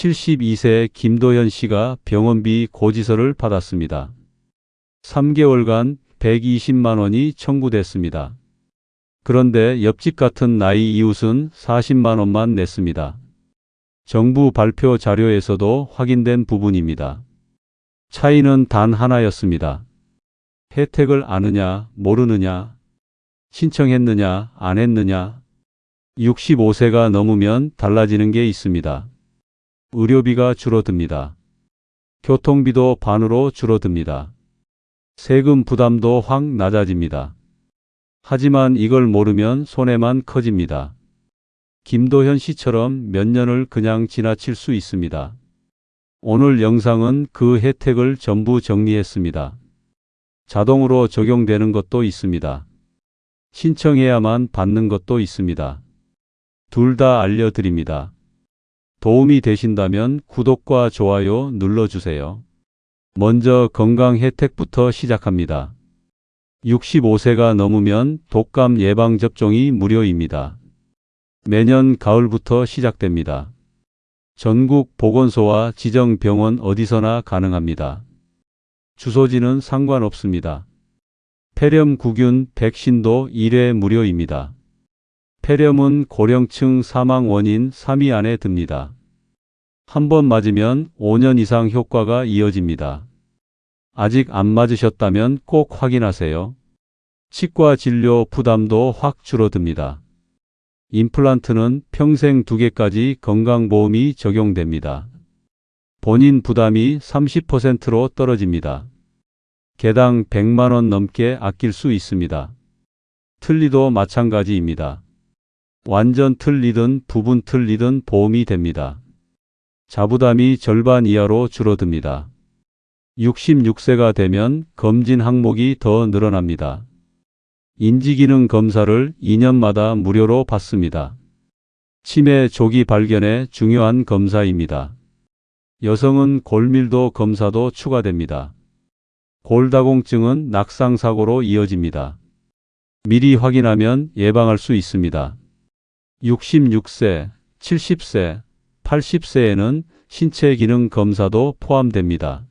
72세 김도현 씨가 병원비 고지서를 받았습니다. 3개월간 120만 원이 청구됐습니다. 그런데 옆집 같은 나이 이웃은 40만 원만 냈습니다. 정부 발표 자료에서도 확인된 부분입니다. 차이는 단 하나였습니다. 혜택을 아느냐, 모르느냐, 신청했느냐, 안 했느냐. 65세가 넘으면 달라지는 게 있습니다. 의료비가 줄어듭니다. 교통비도 반으로 줄어듭니다. 세금 부담도 확 낮아집니다. 하지만 이걸 모르면 손해만 커집니다. 김도현 씨처럼 몇 년을 그냥 지나칠 수 있습니다. 오늘 영상은 그 혜택을 전부 정리했습니다. 자동으로 적용되는 것도 있습니다. 신청해야만 받는 것도 있습니다. 둘 다 알려드립니다. 도움이 되신다면 구독과 좋아요 눌러주세요. 먼저 건강 혜택부터 시작합니다. 65세가 넘으면 독감 예방접종이 무료입니다. 매년 가을부터 시작됩니다. 전국 보건소와 지정병원 어디서나 가능합니다. 주소지는 상관없습니다. 폐렴구균 백신도 1회 무료입니다. 폐렴은 고령층 사망 원인 3위 안에 듭니다. 한 번 맞으면 5년 이상 효과가 이어집니다. 아직 안 맞으셨다면 꼭 확인하세요. 치과 진료 부담도 확 줄어듭니다. 임플란트는 평생 2개까지 건강보험이 적용됩니다. 본인 부담이 30%로 떨어집니다. 개당 100만 원 넘게 아낄 수 있습니다. 틀니도 마찬가지입니다. 완전 틀니든 부분 틀니든 보험이 됩니다. 자부담이 절반 이하로 줄어듭니다. 66세가 되면 검진 항목이 더 늘어납니다. 인지기능 검사를 2년마다 무료로 받습니다. 치매 조기 발견에 중요한 검사입니다. 여성은 골밀도 검사도 추가됩니다. 골다공증은 낙상사고로 이어집니다. 미리 확인하면 예방할 수 있습니다. 66세, 70세, 80세에는 신체 기능 검사도 포함됩니다.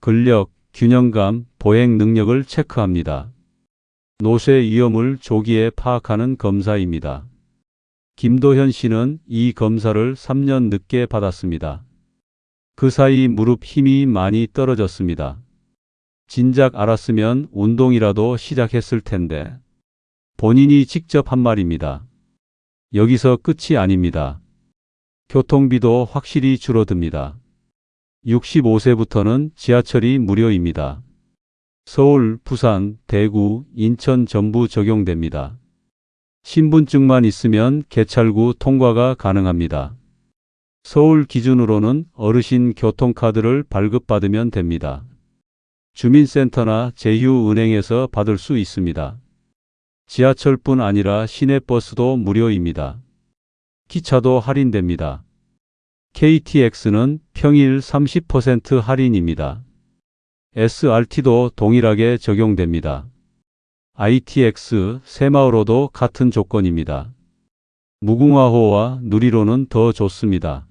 근력, 균형감, 보행 능력을 체크합니다. 노쇠 위험을 조기에 파악하는 검사입니다. 김도현 씨는 이 검사를 3년 늦게 받았습니다. 그 사이 무릎 힘이 많이 떨어졌습니다. 진작 알았으면 운동이라도 시작했을 텐데. 본인이 직접 한 말입니다. 여기서 끝이 아닙니다. 교통비도 확실히 줄어듭니다. 65세부터는 지하철이 무료입니다. 서울, 부산, 대구, 인천 전부 적용됩니다. 신분증만 있으면 개찰구 통과가 가능합니다. 서울 기준으로는 어르신 교통카드를 발급받으면 됩니다. 주민센터나 제휴은행에서 받을 수 있습니다. 지하철뿐 아니라 시내버스도 무료입니다. 기차도 할인됩니다. KTX는 평일 30% 할인입니다. SRT도 동일하게 적용됩니다. ITX, 새마을호도 같은 조건입니다. 무궁화호와 누리호는 더 좋습니다.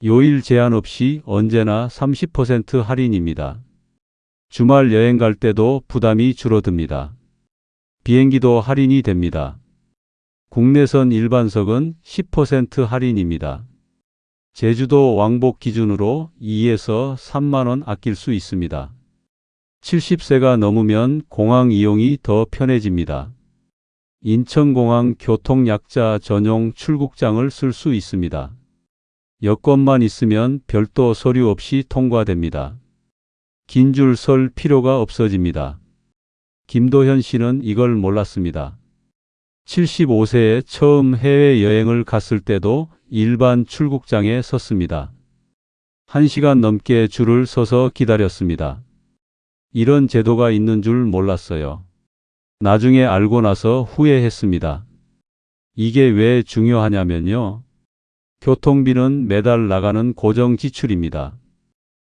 요일 제한 없이 언제나 30% 할인입니다. 주말 여행 갈 때도 부담이 줄어듭니다. 비행기도 할인이 됩니다. 국내선 일반석은 10% 할인입니다. 제주도 왕복 기준으로 2에서 3만 원 아낄 수 있습니다. 70세가 넘으면 공항 이용이 더 편해집니다. 인천공항 교통약자 전용 출국장을 쓸 수 있습니다. 여권만 있으면 별도 서류 없이 통과됩니다. 긴 줄 설 필요가 없어집니다. 김도현 씨는 이걸 몰랐습니다. 75세에 처음 해외여행을 갔을 때도 일반 출국장에 섰습니다. 1시간 넘게 줄을 서서 기다렸습니다. 이런 제도가 있는 줄 몰랐어요. 나중에 알고 나서 후회했습니다. 이게 왜 중요하냐면요. 교통비는 매달 나가는 고정 지출입니다.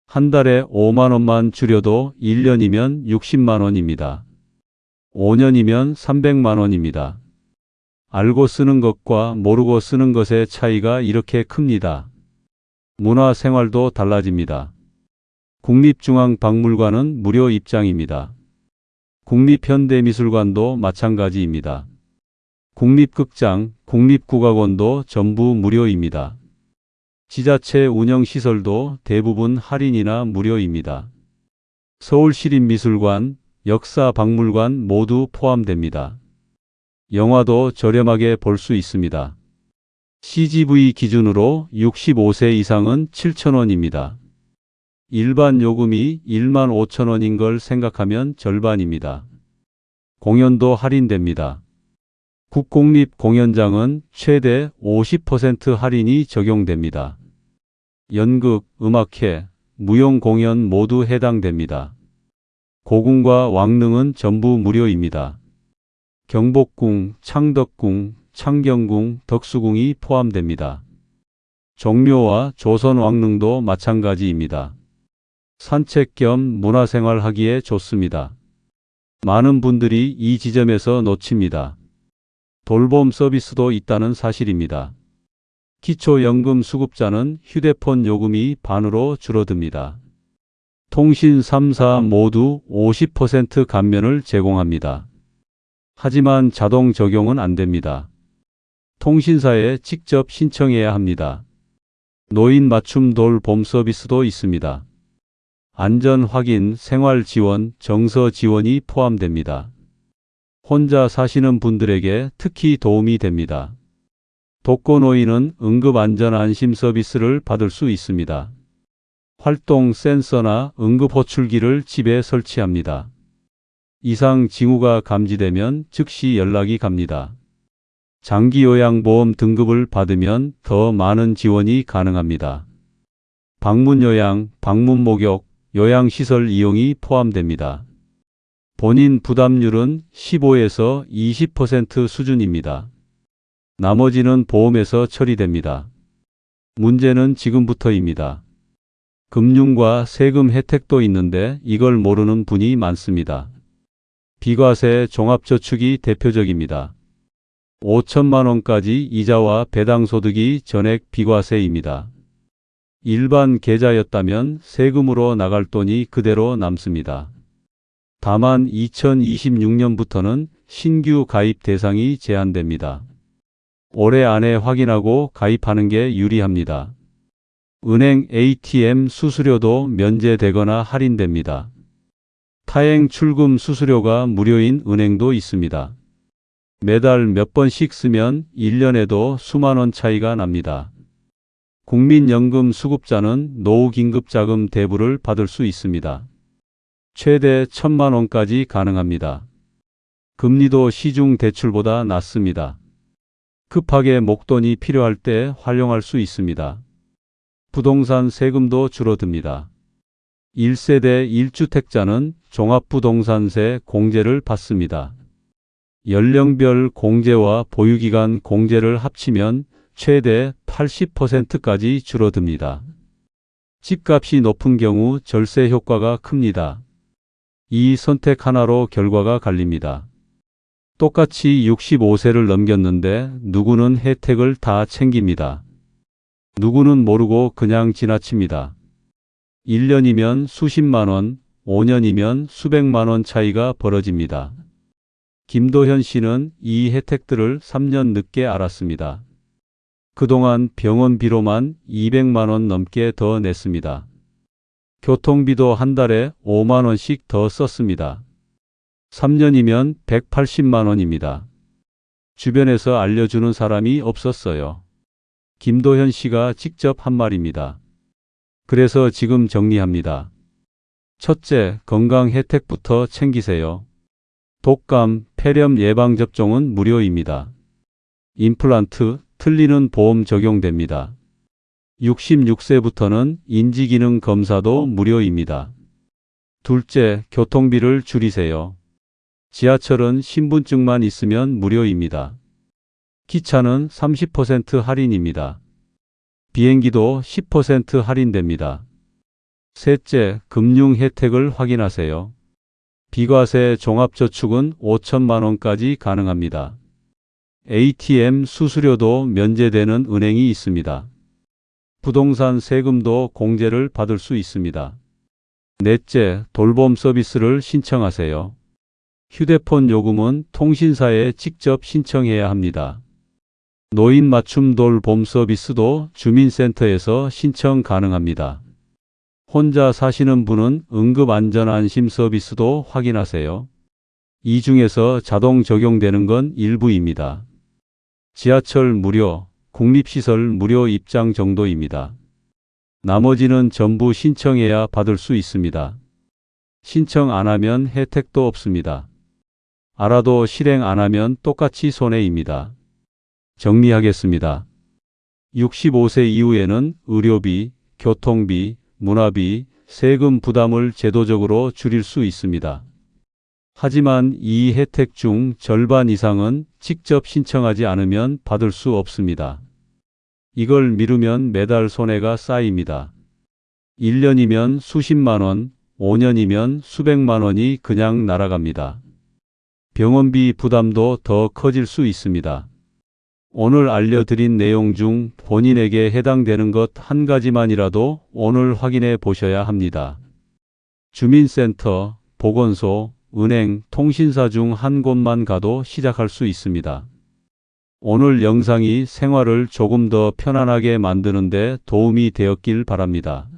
한 달에 5만 원만 줄여도 1년이면 60만 원입니다. 5년이면 300만 원입니다. 알고 쓰는 것과 모르고 쓰는 것의 차이가 이렇게 큽니다. 문화 생활도 달라집니다. 국립중앙박물관은 무료 입장입니다. 국립현대미술관도 마찬가지입니다. 국립극장, 국립국악원도 전부 무료입니다. 지자체 운영시설도 대부분 할인이나 무료입니다. 서울시립미술관, 역사박물관 모두 포함됩니다. 영화도 저렴하게 볼 수 있습니다. CGV 기준으로 65세 이상은 7,000원입니다. 일반 요금이 15,000원인 걸 생각하면 절반입니다. 공연도 할인됩니다. 국공립공연장은 최대 50% 할인이 적용됩니다. 연극, 음악회, 무용공연 모두 해당됩니다. 고궁과 왕릉은 전부 무료입니다. 경복궁, 창덕궁, 창경궁, 덕수궁이 포함됩니다. 종묘와 조선왕릉도 마찬가지입니다. 산책 겸 문화생활 하기에 좋습니다. 많은 분들이 이 지점에서 놓칩니다. 돌봄 서비스도 있다는 사실입니다. 기초연금 수급자는 휴대폰 요금이 반으로 줄어듭니다. 통신 3사 모두 50% 감면을 제공합니다. 하지만 자동 적용은 안 됩니다. 통신사에 직접 신청해야 합니다. 노인 맞춤 돌봄 서비스도 있습니다. 안전 확인, 생활 지원, 정서 지원이 포함됩니다. 혼자 사시는 분들에게 특히 도움이 됩니다. 독거노인은 응급안전안심 서비스를 받을 수 있습니다. 활동 센서나 응급호출기를 집에 설치합니다. 이상 징후가 감지되면 즉시 연락이 갑니다. 장기요양보험 등급을 받으면 더 많은 지원이 가능합니다. 방문요양, 방문목욕, 요양시설 이용이 포함됩니다. 본인 부담률은 15에서 20% 수준입니다. 나머지는 보험에서 처리됩니다. 문제는 지금부터입니다. 금융과 세금 혜택도 있는데 이걸 모르는 분이 많습니다. 비과세 종합저축이 대표적입니다. 5천만 원까지 이자와 배당소득이 전액 비과세입니다. 일반 계좌였다면 세금으로 나갈 돈이 그대로 남습니다. 다만 2026년부터는 신규 가입 대상이 제한됩니다. 올해 안에 확인하고 가입하는 게 유리합니다. 은행 ATM 수수료도 면제되거나 할인됩니다. 타행 출금 수수료가 무료인 은행도 있습니다. 매달 몇 번씩 쓰면 1년에도 수만 원 차이가 납니다. 국민연금 수급자는 노후긴급자금 대부를 받을 수 있습니다. 최대 1,000만 원까지 가능합니다. 금리도 시중 대출보다 낮습니다. 급하게 목돈이 필요할 때 활용할 수 있습니다. 부동산 세금도 줄어듭니다. 1세대 1주택자는 종합부동산세 공제를 받습니다. 연령별 공제와 보유기간 공제를 합치면 최대 80%까지 줄어듭니다. 집값이 높은 경우 절세 효과가 큽니다. 이 선택 하나로 결과가 갈립니다. 똑같이 65세를 넘겼는데 누구는 혜택을 다 챙깁니다. 누구는 모르고 그냥 지나칩니다. 1년이면 수십만 원, 5년이면 수백만 원 차이가 벌어집니다. 김도현 씨는 이 혜택들을 3년 늦게 알았습니다. 그동안 병원비로만 200만 원 넘게 더 냈습니다. 교통비도 한 달에 5만 원씩 더 썼습니다. 3년이면 180만 원입니다. 주변에서 알려주는 사람이 없었어요. 김도현 씨가 직접 한 말입니다. 그래서 지금 정리합니다. 첫째, 건강 혜택부터 챙기세요. 독감, 폐렴 예방접종은 무료입니다. 임플란트, 틀니는 보험 적용됩니다. 66세부터는 인지기능 검사도 무료입니다. 둘째, 교통비를 줄이세요. 지하철은 신분증만 있으면 무료입니다. 기차는 30% 할인입니다. 비행기도 10% 할인됩니다. 셋째, 금융 혜택을 확인하세요. 비과세 종합저축은 5천만 원까지 가능합니다. ATM 수수료도 면제되는 은행이 있습니다. 부동산 세금도 공제를 받을 수 있습니다. 넷째, 돌봄 서비스를 신청하세요. 휴대폰 요금은 통신사에 직접 신청해야 합니다. 노인 맞춤 돌봄 서비스도 주민센터에서 신청 가능합니다. 혼자 사시는 분은 응급안전안심 서비스도 확인하세요. 이 중에서 자동 적용되는 건 일부입니다. 지하철 무료, 국립시설 무료 입장 정도입니다. 나머지는 전부 신청해야 받을 수 있습니다. 신청 안 하면 혜택도 없습니다. 알아도 실행 안 하면 똑같이 손해입니다. 정리하겠습니다. 65세 이후에는 의료비, 교통비, 문화비, 세금 부담을 제도적으로 줄일 수 있습니다. 하지만 이 혜택 중 절반 이상은 직접 신청하지 않으면 받을 수 없습니다. 이걸 미루면 매달 손해가 쌓입니다. 1년이면 수십만 원, 5년이면 수백만 원이 그냥 날아갑니다. 병원비 부담도 더 커질 수 있습니다. 오늘 알려드린 내용 중 본인에게 해당되는 것 한 가지만이라도 오늘 확인해 보셔야 합니다. 주민센터, 보건소, 은행, 통신사 중 한 곳만 가도 시작할 수 있습니다. 오늘 영상이 생활을 조금 더 편안하게 만드는 데 도움이 되었길 바랍니다.